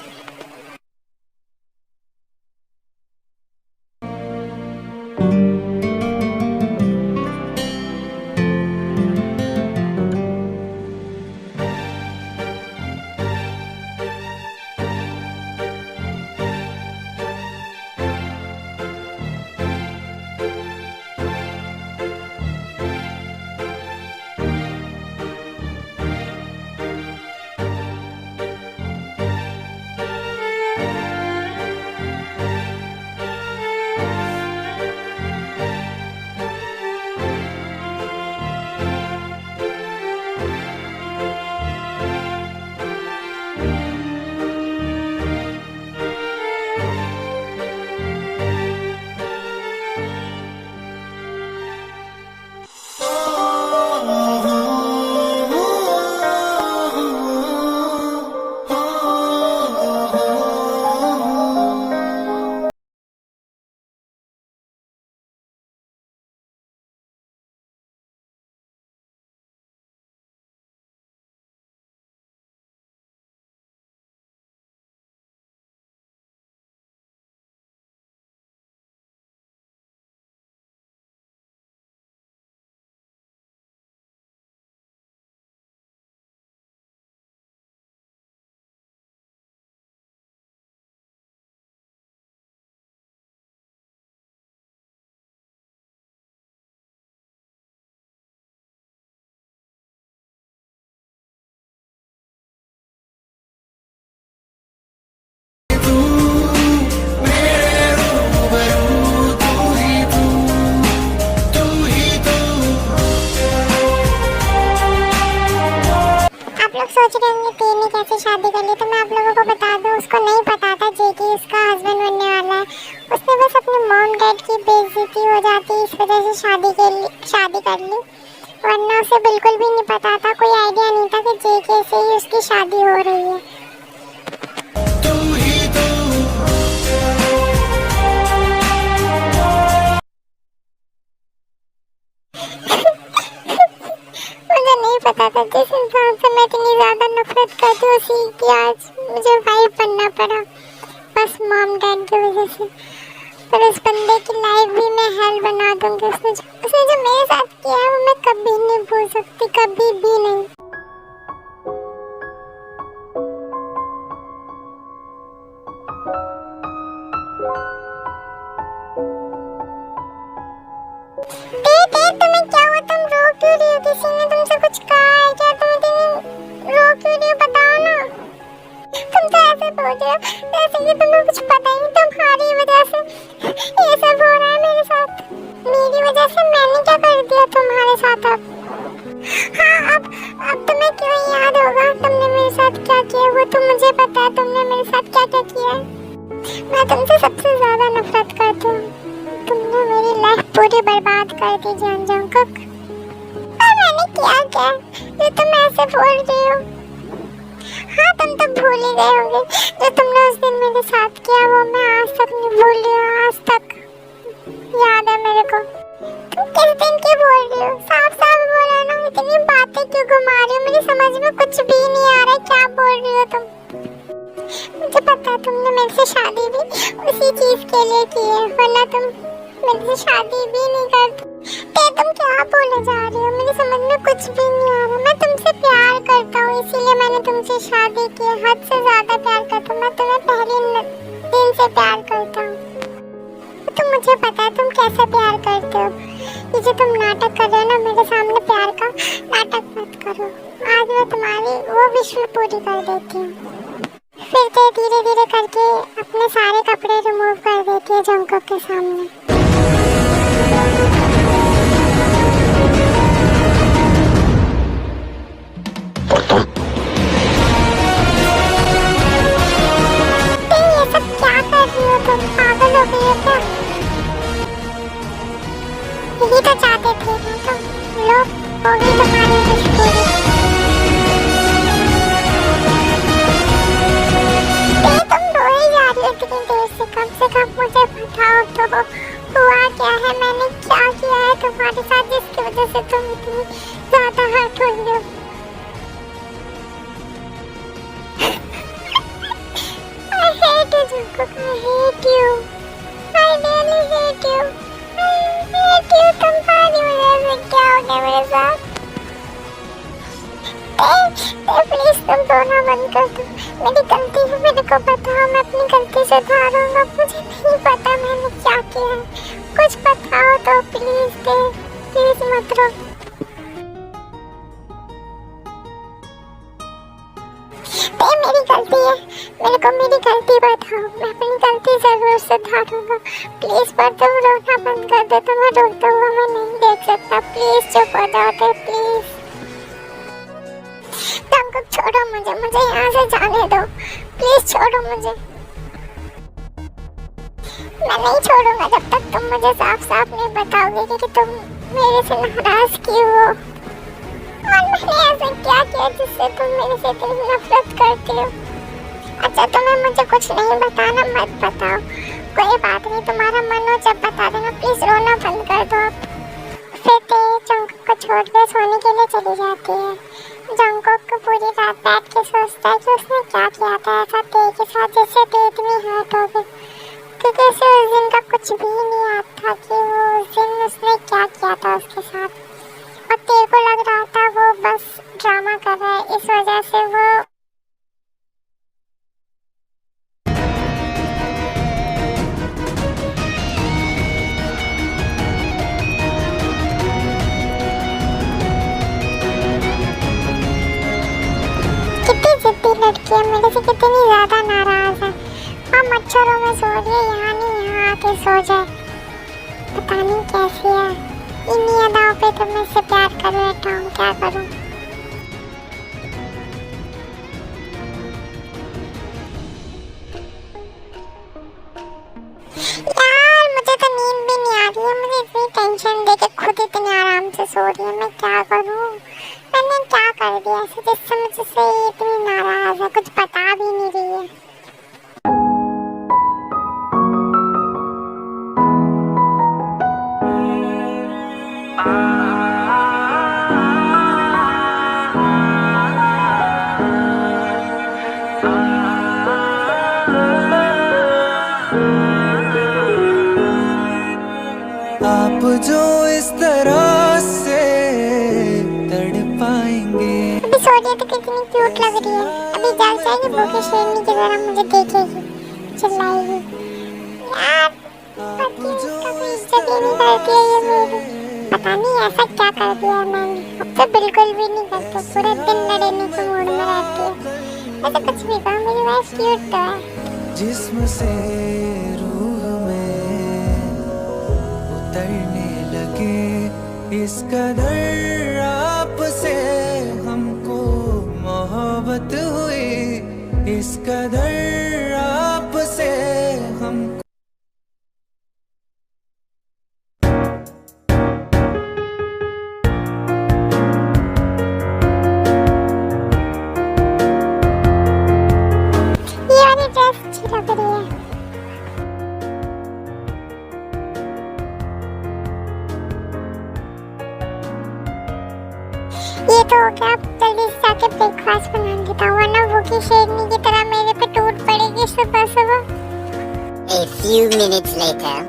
Speaker 1: सोच रहे होंगे कि ने कैसे शादी कर ली, तो मैं आप लोगों को बता दूं, उसको नहीं पता था जे कि उसका हस्बैंड बनने वाला है। उसने बस अपने मॉम डैड की बेइज्जती हो जाती, इस वजह से शादी कर ली, वरना उसे बिल्कुल भी नहीं पता था, कोई आइडिया नहीं था कि जे के से ही उसकी शादी हो रही है। मुझे नहीं पता था जिस इंसान से मैं इतनी ज्यादा नफरत करती हूँ, उसी की आज मुझे वाइफ बनना पड़ा, बस मॉम डैड की वजह से। पर उस बंदे की लाइफ भी मैं हेल बना दूंगी। उसने जो मेरे साथ किया है वो मैं कभी नहीं भूल सकती, कभी भी नहीं। तुम्हें क्या हुआ? तुम रो क्यों रही हो? किसी ने तुमसे कुछ कहा है क्या? तुम रो क्यों रही हो? बताओ ना। तुम तो ऐसे बोल रहे हो जैसे कि तुम्हें कुछ पता ही नहीं, तुम्हारी वजह से ये सब हो रहा है मेरे साथ। मेरी वजह से मैंने क्या कर दिया तुम्हारे साथ? हाँ, अब तुम्हें क्यों याद होगा तुमने मेरे साथ क्या किया? वो तो मुझे पता है तुमने मेरे साथ क्या क्या किया है। मैं तुमसे सबसे ज्यादा नफरत करती हूँ। तुमने मेरी लाइफ पूरी बर्बाद कर दी जान जंगकुक। और मैंने किया क्या जो तुम ऐसे बोल रही हो? हाँ, तुम तो भूल ही गए होंगे जो तुमने उस दिन मेरे साथ किया वो मैं आज तक नहीं भूल रही हूँ, आज तक याद है मेरे को। तुम किस दिन की बोल रही हो? साफ साफ बोलो ना, इतनी बातें क्यों घुमा रही हो? मेरी समझ में कुछ भी नहीं आ रहा है, क्या बोल रही हो तुम? मुझे पता है तुमने मेरे से शादी भी उसी चीज के लिए की है, वरना तुम मेरे से शादी भी नहीं करते। तुम क्या बोले जा रही हो? मेरी समझ में कुछ भी नहीं आ रहा। मैं तुमसे प्यार करता हूँ, इसीलिए मैंने तुमसे शादी की है। हद से ज्यादा प्यार करता हूँ मैं तुम्हें, पहले दिन से प्यार करता हूँ। तो मुझे पता है तुम कैसे प्यार करते हो। ये जो तुम नाटक कर रहे हो ना मेरे सामने, प्यार का नाटक मत करो। आज मैं तुम्हारी वो विश पूरी कर देती हूँ। फिर तो धीरे धीरे करके अपने सारे कपड़े रिमूव कर देती है जंगकुक के सामने। ये सब क्या कर रही हो तुम? पागल हो गई हो क्या? यही तो चाहते थे ना तुम लोग, होगी तुम्हारी विश पूरी। तुम रोई जा रही हो इतनी देर से कम मुझे बताओ तो हुआ क्या है? मैंने क्या किया है तुम्हारे साथ जिसकी वजह से तुम इतनी ज्यादा हर्ट हुई हो? I hate you Jungkook, I hate you, I really hate you, I hate you। तुम सारी वजह से क्या हो गया मेरे साथ? प्लीज तुम रोना बंद कर दो, मेरी गलती है, मेरे को बताओ, मैं अपनी गलती सुधारूंगा। मुझे नहीं पता मैंने क्या किया है, कुछ बताओ तो प्लीज मत रो। मेरी गलती है, मेरे को मेरी गलती बताओ, मैं अपनी गलती जरूर सुधारूंगा। प्लीज पर तुम रोना बंद कर दो, तुम्हें रोता हुआ मैं नहीं देख सकता। प्लीज चुप हो जाओ, प्लीज। जंगकुक छोड़ो मुझे यहाँ से जाने दो, प्लीज छोड़ो मुझे। मैं नहीं छोड़ूंगा जब तक तुम मुझे साफ साफ नहीं बताओगे कि तुम मेरे से नाराज क्यों हो और मैंने ऐसा क्या किया जिससे तुम मेरे से इतनी नफरत करती हो। अच्छा तुम्हें मुझे कुछ नहीं बताना, मत बताओ, कोई बात नहीं, तुम्हारा मन हो जब बता देना। प्लीज रोना बंद कर दो अब। फिर जंगकुक को छोड़ कर सोने के लिए चली जाती है। जंगकुक को पूरी रात बैठ के सोचता है कि उसने क्या किया था ऐसा तेरे के साथ जिससे तू इतनी हर्ट हो गई, क्योंकि उसे उस दिन का कुछ भी नहीं याद था कि वो उस दिन उसने क्या किया था उसके साथ, और तेरे को लग रहा था वो बस ड्रामा कर रहा है, इस वजह से वो लड़की है, मेरे से कितनी ज्यादा नाराज है। और मच्छरों में सो रही है, यहाँ नहीं यहाँ आके सो जाए। पता नहीं कैसी है, इन्हीं अदाओं पे तो मैं इससे प्यार कर बैठा हूँ, क्या करूँ। यार मुझे तो नींद भी नहीं आ रही है, मुझे इतनी टेंशन दे के खुद इतने आराम से सो रही है, मैं क्या करूँ? मैंने क्या कर दिया ऐसे जिससे मुझसे इतनी नाराज है, कुछ बता भी नहीं रही है।
Speaker 3: आप जो इस तरह से तड़पाएंगे।
Speaker 1: अभी सो रही है तो कितनी क्यूट लग रही है, अभी जाग जाएगी भूखी शेरनी की तरह मुझे देखेगी, चिल्लाएगी। यार पति कभी इज्जत ही नहीं करती है ये मेरी, पता नहीं ऐसा क्या कर दिया है मैंने। अब तो बिल्कुल भी नहीं करती, पूरे दिन लड़ने के मूड में रहती है। ऐसा कुछ भी कहो, मेरी वाइफ क्यूट तो है।
Speaker 3: जिस्म से रूह में उतरने लगे इस कदर आपसे हमको मोहब्बत हुई, इस कदर आपसे हमको। ये वाली ड्रेस अच्छी लग
Speaker 1: लेता हूँ, वरना भूखी शेरनी की तरह मेरे पे टूट पड़ेगी सुबह सुबह।
Speaker 4: A few minutes later.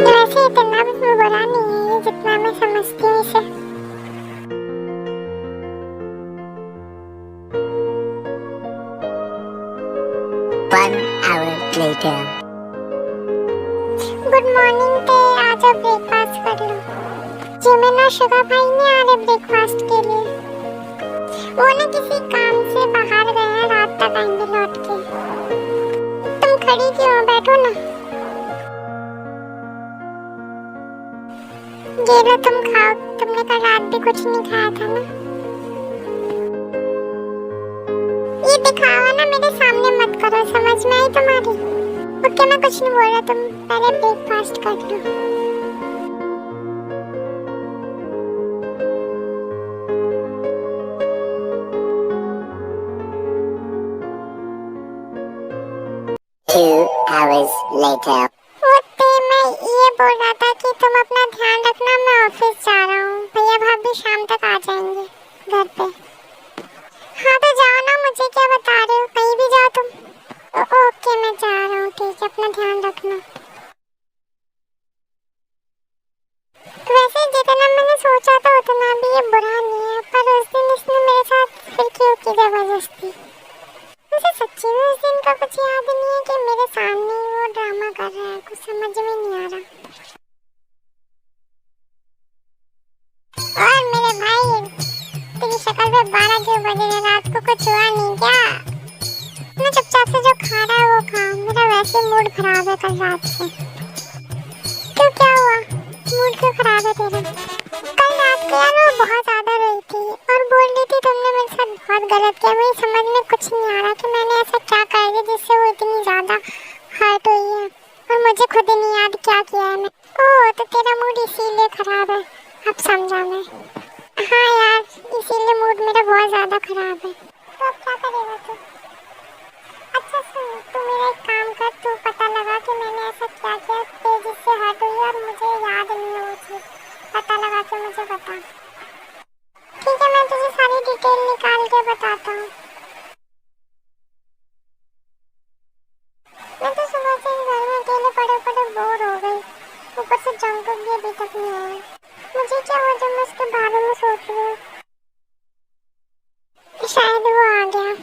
Speaker 1: वैसे इतना भी बुरा नहीं है ये, जितना मैं समझती हूँ इसे।
Speaker 4: One hour later.
Speaker 1: Good morning ते, आ जाओ ब्रेकफास्ट कर लो। जिमिन और शुगर भाई नहीं आ रहे ब्रेकफास्ट के लिए, वो ना किसी काम से बाहर गए हैं, रात तक आएंगे लौट के। तुम खड़ी क्यों हो, बैठो ना। ये लो तुम खाओ, तुमने कल रात भी कुछ नहीं खाया था ना। ये दिखावा ना मेरे सामने मत करो, समझ में आई तुम्हारी? ओके मैं कुछ नहीं बोल रहा, तुम पहले ब्रेकफास्ट कर लो।
Speaker 4: Two hours later.
Speaker 1: मैं ये बोल रहा था कि तुम अपना ध्यान रखना, मैं ऑफिस जा रहा हूँ, भैया भाभी शाम तक आ जाएंगे घर पे। हाँ तो जाओ ना, मुझे क्या बता रहे हो, कहीं भी जाओ तुम। ओके मैं जा रहा हूँ, ठीक है, अपना ध्यान रखना। वैसे जितना मैंने सोचा था उतना भी ये बुरा नहीं है, पर उस दिन इसने मेरे साथ फिर क्यों की जबरदस्ती। मुझे सच्ची में उस दिन का कुछ याद नहीं है कि मेरे सामने वो ड्रामा कर रहा है, कुछ समझ में नहीं आ रहा। और मेरे भाई, तेरी शक्ल पे 12 क्यों बजे हैं, रात को कुछ हुआ नहीं क्या? ना चुपचाप से जो खा रहा है वो खा, मेरा वैसे मूड खराब है कल रात से। क्यों, क्या हुआ, मूड क्यों खराब है तेरा? कल रात को यार वो बहुत ज्यादा रोई थी और बोल रही थी तुमने मेरे साथ बहुत गलत किया। मुझे समझ में कुछ नहीं आ रहा कि मैंने ऐसा क्या कर दिया जिससे वो इतनी ज्यादा हर्ट हुई है, और मुझे खुद ही नहीं याद क्या किया है मैं। ओह तो तेरा मूड इसीलिए खराब है, अब समझा मैं। हाँ यार, इसीलिए मूड मेरा बहुत ज्यादा खराब है। तो अब क्या करेगा तू? अच्छा सुन, तू मेरा एक काम कर, तू पता लगा कि मैंने ऐसा क्या किया तेजी से हर्ट हुई और मुझे याद नहीं है वो चीज, पता लगा के मुझे बता। ठीक है, मैं तुझे सारी डिटेल निकाल के बताता हूँ। मैं तो सुबह से घर में अकेले पड़े पड़े बोर हो गई, ऊपर से जंकुक भी अभी तक नहीं आया। मुझे क्या हो जब मैं उसके बारे में सोच रही हूँ, शायद वो आ गया।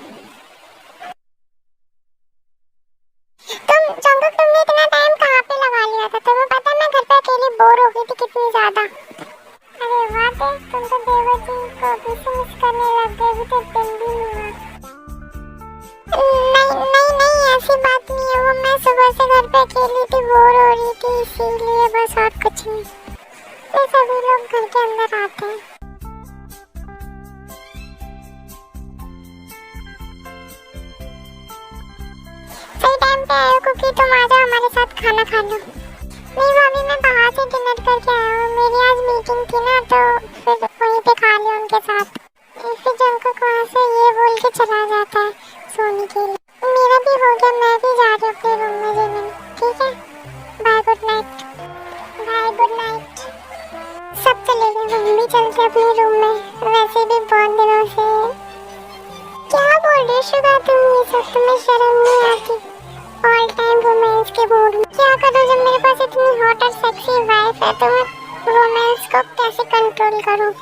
Speaker 1: तुमने इतना टाइम कहाँ पे लगा लिया था? तुम्हें पता है मैं घर पे अकेली बोर हो गई थी कितनी ज्यादा। अरे वाह बे, तुम तो देवर जी को भी से मिस करने लग गए, अभी तो दिन भी नहीं हुआ। नहीं ऐसी बात नहीं है, वो मैं सुबह से घर पे अकेली थी, बोर हो रही थी इसीलिए, बस और कुछ नहीं। ये सभी लोग घर के अंदर आते हैं। सही टाइम पे आए हो क्योंकि तुम आ जाओ हमारे साथ खाना खा लो। नहीं भाभी, मैं बाहर से डिनर करके आया हूँ, मेरी आज मीटिंग थी ना तो फिर वहीं पे खा लिया उनके साथ। फिर जंकुक वहाँ से ये बोल के चला जाता है सोने के लिए। मेरा भी हो गया, मैं भी जा रही हूँ अपने रूम में जिमिन, ठीक है, bye good night. Bye good night. सब चले गए, हम भी चलते अपने रूम में, वैसे भी बहुत दिनों से। क्या बोल रही शुगा तुम, ये सब तुम्हें शर्म नहीं आती? ऑल टाइम रोमांस के मूड में क्या करूं जब मेरे पास इतनी हॉट और सेक्सी वाइफ है, तो मैं रोमांस को कैसे कंट्रोल करूं?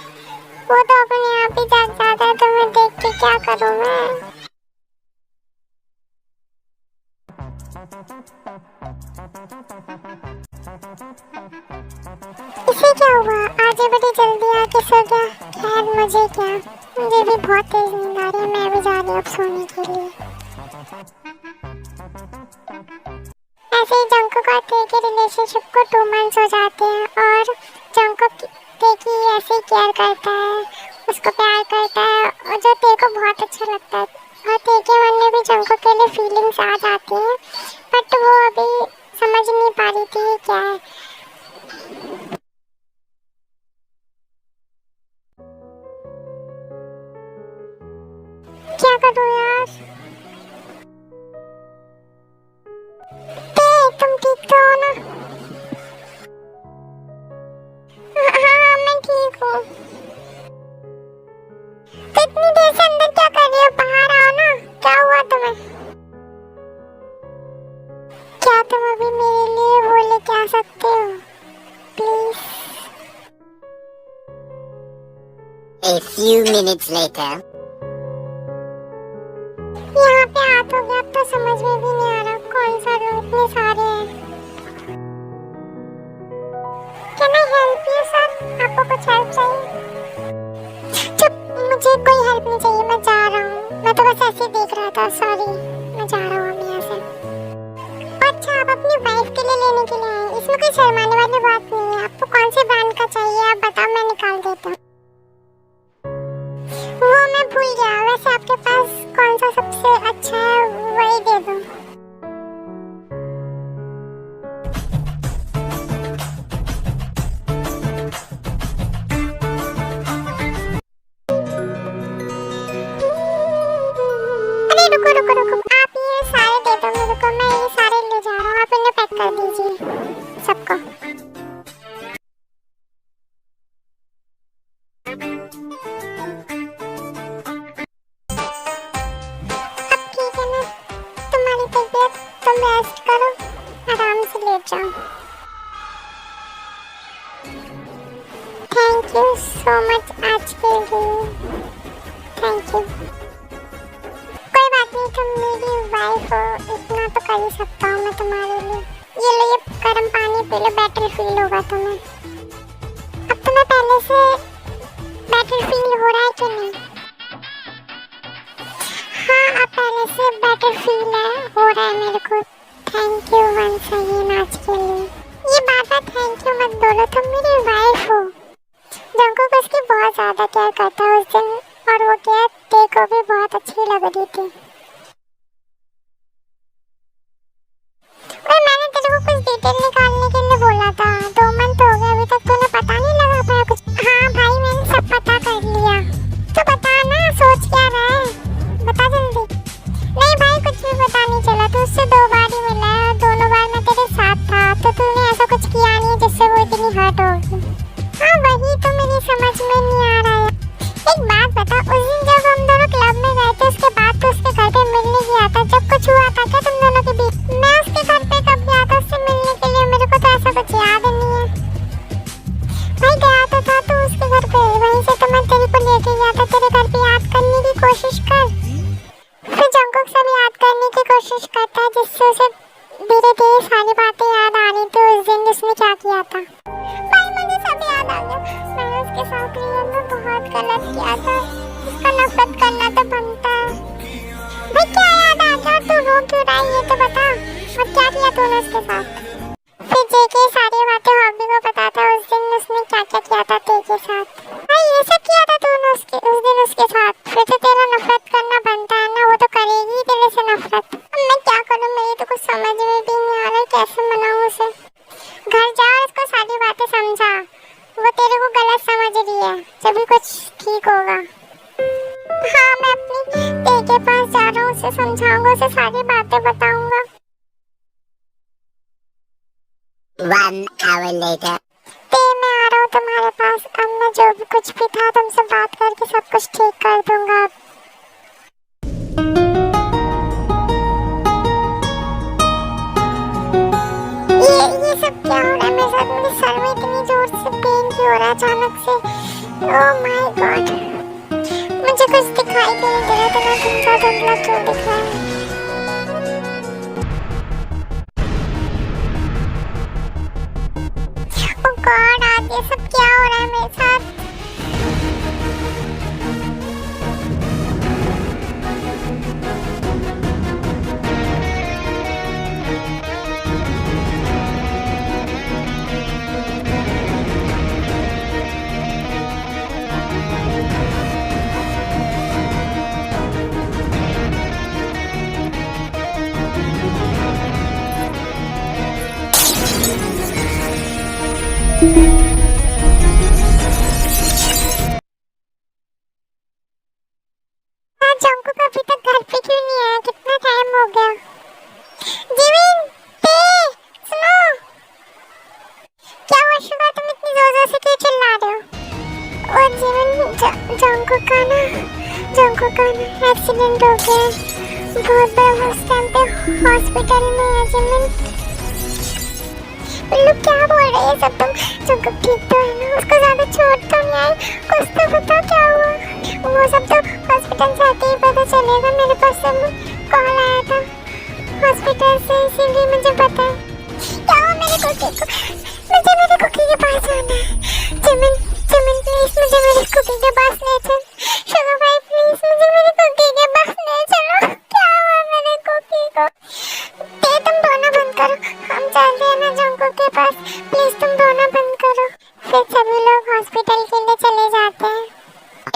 Speaker 1: वो तो अपने आप ही जाग जाता है, तो मैं देख के क्या करूं मैं? इसे क्या हुआ, आज बड़ी जल्दी आके सो गया। खैर मुझे क्या, मुझे भी बहुत तेज नींद आ रही है, मैं भी जा रही हूँ अब सोने के लिए। ऐसे ही जंकुक और ते के रिलेशनशिप को 2 मंथ्स हो जाते हैं और जंकुक ते की ऐसे केयर करता है, उसको प्यार करता है, और जो ते को बहुत अच्छा लगता है। और ते के मन में भी जंकुक के लिए फीलिंग्स आ जाती हैं, बट वो अभी समझ नहीं पा रही थी क्या है। ठीक हूँ। तो इतनी देर से अंदर क्या कर रही हो? बाहर आओ ना। क्या हुआ तुम्हें? क्या तुम अभी मेरे लिए वो लेके आ सकते हो please?
Speaker 4: A few minutes later.
Speaker 1: यहाँ पे हाथ हो गया, अब तो समझ में भी नहीं आ रहा कौन सा रूम, इतने सारे हैं। Can I help you sir? आपको कुछ हेल्प चाहिए? चुप, मुझे कोई हेल्प नहीं चाहिए, मैं जा रहा हूँ। मैं तो बस ऐसे ही देख रहा था, सॉरी। मैं जा रहा हूँ अभी यहाँ से। अच्छा, आप अपनी वाइफ के लिए लेने के लिए आए, इसमें कोई शर्माने वाली बात नहीं है। आपको कौन से ब्रांड का चाहिए आप बताओ, मैं निकाल देता हूँ। वो मैं भूल गया, वैसे आपके पास कौन सा सबसे अच्छा है वही दे दो। अरे रुको रुको रुको, आप ये सारे दे दो मेरे को, मैं ये सारे ले जा रहा हूँ, आप इन्हें पैक कर दीजिए सबको। ठीक है ना, तुम्हारी तबीयत, तुम रेस्ट करो, आराम से लेट जाओ। थैंक यू सो मच आज के लिए, थैंक यू। कोई बात नहीं, तुम मेरी वाइफ हो, इतना तो कर ही सकता हूँ मैं तुम्हारे लिए। ये लो, ये गर्म पानी पी लो, बेटर फील होगा तुम्हें। अब तुम्हें पहले से बेटर फील हो रहा है कि नहीं? हाँ, अब पहले से बेटर फील हो रहा है मेरे को। थैंक यू वंस अगेन आज के लिए। ये बार-बार थैंक यू मत बोलो, तुम मेरी वाइफ हो। जंकुक उसकी बहुत ज्यादा केयर करता है उस दिन, और वो केयर तेको भी बहुत अच्छी लग रही थी। और मैंने तेरे को कुछ डिटेल निकालने के लिए बोला था, 2 मंथ हो गए, अभी तक तूने पता नहीं लगा पाया कुछ? हाँ भाई, मैंने सब पता कर लिया। तो बता ना, सोच क्या रहा है, बता जल्दी। नहीं भाई, कुछ भी पता नहीं चला, तू उससे 2 बार ही मिला है, दोनों बार मैं तेरे साथ था, तो तूने ऐसा कुछ किया नहीं जिससे वो इतनी हर्ट होगी। हाँ, वही तो मेरी समझ में नहीं आ रहा है। एक बात बता, उस दिन जब हम दोनों क्लब में गए थे, उसके बाद तो उसके घर पे मिलने गया था, जब कुछ हुआ था क्या तुम दोनों के बीच? मैं उसके घर पे कब गया था उससे मिलने के लिए? मेरे को तो ऐसा कुछ याद नहीं है। भाई गया तो था तू उसके घर पे, वहीं से तो मैं तेरे को लेके गया था तेरे घर पे। याद करने की कोशिश कर, फिर जंकुक सब याद करने की कोशिश करता है, जिससे उसे धीरे धीरे सारी बातें याद आ रही थी उस दिन जिसने क्या किया था। भाई मुझे सब याद आ गया, मैंने उसके साथ रियल में बहुत गलत किया था, उसका नफरत करना तो बनता है। भाई क्या याद आ गया, तू रो क्यों रहा है ये तो बता, और क्या किया तूने उसके साथ? फिर जेके सारी बातें हॉबी को पता था उस दिन उसने क्या क्या किया था तेरे के साथ। भाई ये सब किया था तूने उस दिन उसके साथ, फिर तो तेरा नफरत करना बनता है ना, वो तो करेगी तेरे से नफरत। अब मैं क्या करूँ, मेरी तो कुछ समझ में भी नहीं आ रहा है, कैसे मनाऊँ उसे। घर जा और उसको सारी बातें समझा, वो तेरे को गलत समझ रही है, जब भी कुछ ठीक होगा। हाँ, मैं अपनी तेरे के पास जा रहा हूँ, उसे समझाऊंगा, उसे सारी बातें बताऊंगा।
Speaker 4: 1 hour later.
Speaker 1: मैं आ रहा हूँ तुम्हारे पास, अब मैं जो भी कुछ भी था तुमसे बात करके सब कुछ ठीक कर दूंगा। ये सब क्या हो रहा है मेरे साथ? मेरे सर में इतनी जोर से पेन क्यों हो रहा है अचानक से? ओह माय गॉड, मुझे कुछ दिखाई क्यों नहीं दे रहा, इतना धुंधला धुंधला क्यों दिख रहा है? ओह गॉड, आज ये सब क्या हो रहा है मेरे साथ? जंकुक अभी तक घर पे क्यों नहीं आया? कितना टाइम हो गया? जिमिन, पे, सुनो, क्या हुआ शिवा, तुम इतनी जोर जोर से क्यों चिल्ला रहे हो? जंकुक का ना एक्सीडेंट हो गया है, बहुत बड़ा, उस टाइम पे हॉस्पिटल में है। जिमिन लोग क्या बोल रहे हैं सब, तुम जंकुक ठीक तो है ना, उसको ज्यादा चोट तो नहीं आई, कुछ तो बताओ क्या हुआ। वो सब तो हॉस्पिटल से आते ही पता चलेगा, मेरे पास सब कॉल आया था हॉस्पिटल से, इसीलिए मुझे पता है। क्या हुआ मेरे कुकी को, मुझे मेरे कुकी के पास जाना है। जिमिन प्लीज मुझे मेरे कुकी के पास ले चल। शुगर भाई प्लीज मुझे मेरे कुकी के पास ले चलो। क्या हुआ मेरे कुकी को? तुम रोना बंद करो, हम चलते हैं ना जंकुक के पास, प्लीज तुम रोना बंद करो। फिर सभी लोग हॉस्पिटल के लिए चले जाते हैं।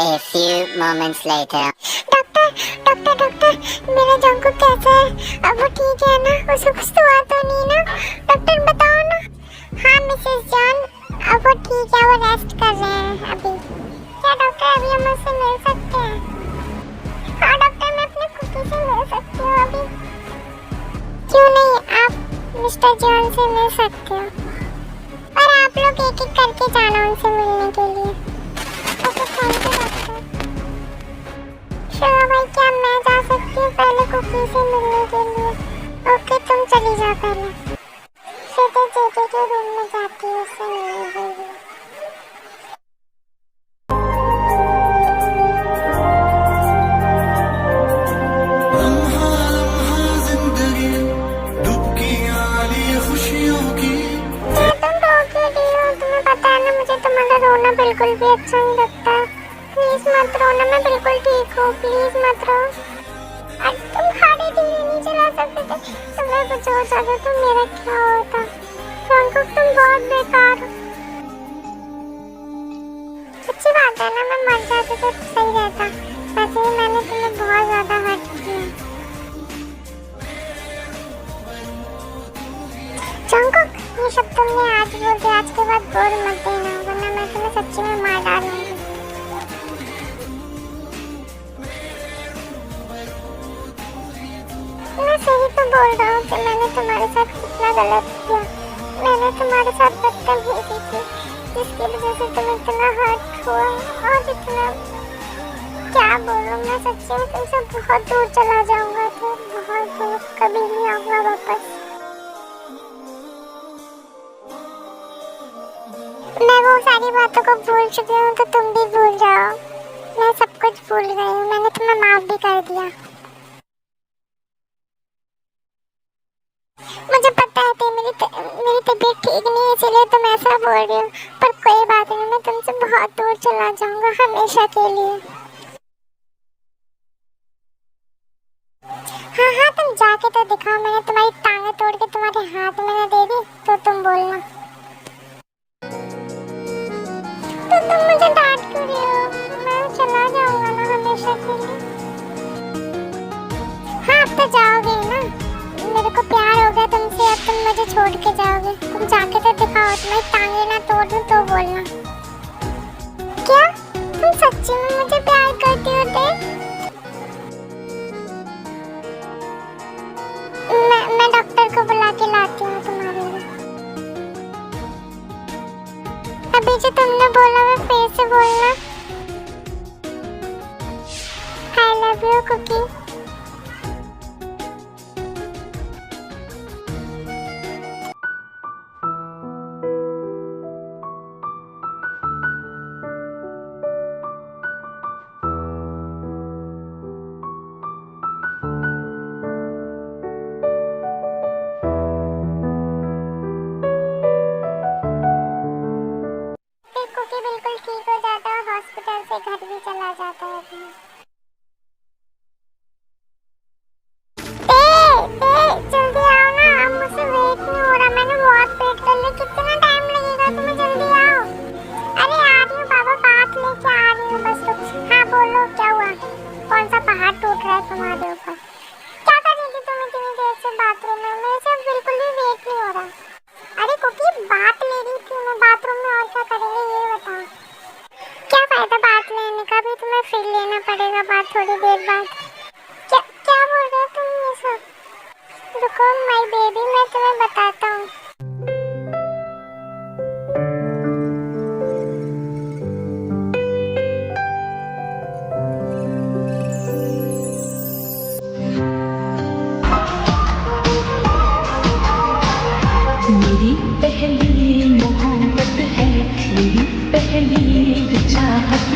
Speaker 4: A few moments later.
Speaker 1: Doctor मेरा जंकुक कैसा है? अब वो ठीक है ना, उसे कुछ तो हुआ तो नहीं ना? डॉक्टर बताओ ना। हाँ मिसेस जॉन, अब वो ठीक है, वो रेस्ट कर रहे हैं अभी। क्या डॉक्टर अभी हम उससे मिल सकते हैं? हाँ डॉक्टर, मैं अपने कुकी से मिल सकती हूँ अभी। क्यों नहीं, आप मिस्टर जॉन से मिल सकते हो, और आप लोग एक एक करके जाना उनसे मिलने के लिए। Okay thank you doctor. Sugar भाई क्या मैं जा सकती हूँ पहले कुकी से मिलने के लिए? ओके तुम चली जाओ पहले, फिर तो जेके के रूम में जाती हूँ उससे मिलने के लिए। तुम्हें पता है ना, मुझे तुम्हारा रोना बिल्कुल भी अच्छा नहीं लगता। प्लीज मत रोना, मैं बिल्कुल ठीक हूँ, प्लीज मत रो। आज तुम गाड़ी धीरे नहीं चला सकते थे, तुम्हें कुछ हो जाता तो मेरा क्या होता? जंकुक तुम बहुत बेकार हो। अच्छी बात है ना, मैं मर जाती तो सही रहता, वैसे ही मैंने तुम्हें बहुत ज्यादा हर्ट किया। जंकुक ये सब तुमने आज बोल दिया, आज के बाद बोल मत देना, वरना मैं तुम्हें सच्ची में मार डालूंगी। मैं सही तो बोल रहा हूँ कि मैंने तुम्हारे साथ कितना गलत किया। मैंने तुम्हारे साथ बदतमीजी की, जिसकी वजह से तुम इतना हर्ट हुआ, और इतना क्या बोलूँ, मैं सच्ची में तुमसे बहुत दूर चला जाऊंगा, तो बहुत दूर, कभी नहीं आऊंगा वापस। मैं वो सारी बातों को भूल चुकी हूँ, तो तुम भी भूल जाओ। मैं सब कुछ भूल गई हूँ, मैंने तुम्हें माफ भी कर दिया। मुझे पता है कि मेरी तबीयत ठीक नहीं है, इसलिए तुम ऐसा बोल रही हो, पर कोई बात नहीं, मैं तुमसे बहुत दूर चला जाऊंगा हमेशा के लिए। हाँ तुम जाके तो दिखाओ, मैंने तुम्हारी टांगें तोड़ के तुम्हारे हाथ में ना दे दी तो तुम बोलना। तो तुम मुझे डांट क्यों रही हो? मैं चला जाऊंगा ना हमेशा के लिए। हाँ अब तो जाओगे ना, मेरे को प्यार हो गया तुमसे, अब तुम मुझे छोड़ के जाओगे? तुम जाके तो दिखाओ, तुम्हारी टांगे ना तोड़ दूं तो बोलना। क्या तुम सच्ची में मुझे प्यार करती हो? मैं डॉक्टर को बुला के लाती हूँ तुम्हारे लिए। अभी जो तुमने बोला मैं फिर से बोलना। I love you Cookie. बिल्कुल ठीक हो जाता है, हॉस्पिटल से घर भी चला जाता है अपने। जल्दी आओ ना, अब मुझसे वेट नहीं हो रहा, मैंने बहुत वेट कर लिया, कितना टाइम लगेगा? तुम्हें जल्दी आओ। अरे आ रही हूँ बाबा, बात लेके आ रही हूँ, बस रुक। हाँ बोलो क्या हुआ? कौन सा पहाड़ टूट रहा है तुम्हारे ऊपर? क्या कर रही थी तुम इतनी देर से बाथरूम में? मेरे से बिल्कुल भी वेट नहीं हो रहा। अरे कुकी बात ले रही थी मैं बाथरूम में, और क्या करेंगे ये बताओ? क्या फायदा बात लेने का, भी तुम्हें फिर लेना पड़ेगा बात थोड़ी देर बाद। क्या बोल रहे हो तुम ये सब? रुको माय बेबी, मैं तुम्हें बताता हूँ।
Speaker 5: चाहत